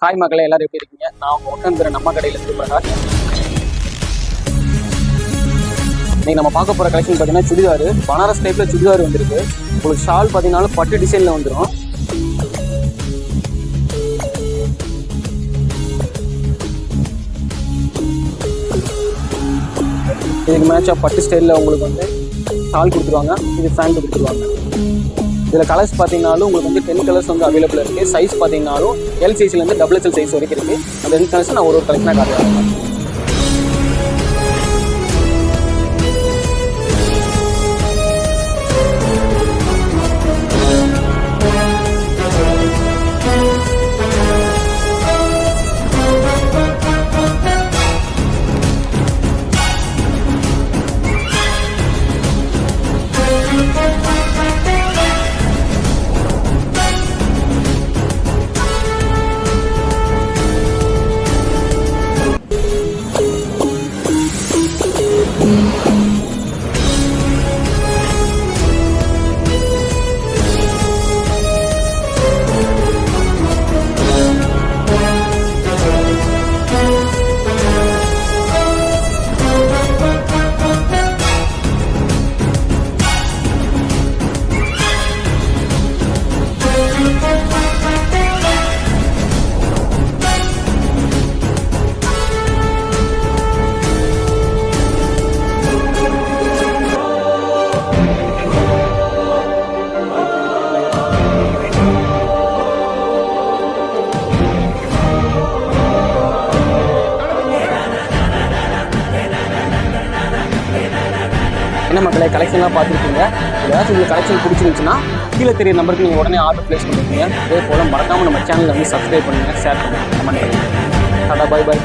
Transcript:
Hi மக்களே, எல்லாரும் எப்படி இருக்கீங்க? நான் உங்க உட்காந்துற நம்ம கடையில் இருந்து பிரகாஷ். இன்னைக்கு நம்ம பார்க்க போகிற கலெக்ஷன் பார்த்தீங்கன்னா சுடிதார், பனாரஸ் டைப்பில் சுடிதார் வந்துருக்கு. உங்களுக்கு ஷால் பார்த்தீங்கன்னா பட்டு டிசைனில் வந்துடும். இதுக்கு மேட்சாக பட்டு ஸ்டைலில் உங்களுக்கு வந்து ஷால் கொடுத்துருவாங்க, இது ஃபேண்ட் கொடுத்துருவாங்க. இதில் கலர்ஸ் பார்த்தீங்கன்னாலும் உங்களுக்கு வந்து 10 கலர்ஸ் வந்து அவைலபிள் இருக்குது. சைஸ் பார்த்தீங்கன்னாலும் எல் சைஸ்லேருந்து XXL சைஸ் வரைக்கும் இருக்குது. அந்த 2 கலர்ஸ் நான் ஒரு கலெக்ஷனாக காட்டுறேன். என்ன மக்களே, கலெக்ஷன்லாம் பார்த்துருக்கீங்க. ஏதாச்சும் உங்களுக்கு கலெக்ஷன் பிடிச்சிருந்துச்சுன்னா கீழே தெரிய நம்பருக்கு நீங்கள் உடனே ஆர்டர் ப்ளேஸ் பண்ணிருக்கீங்க. அதே போல் மறக்காமல் நம்ம சேனலில் வந்து சப்ஸ்கிரைப் பண்ணுங்கள், ஷேர் பண்ணுங்கள், கமெண்ட் பண்ணுங்கள். Tata, bye by.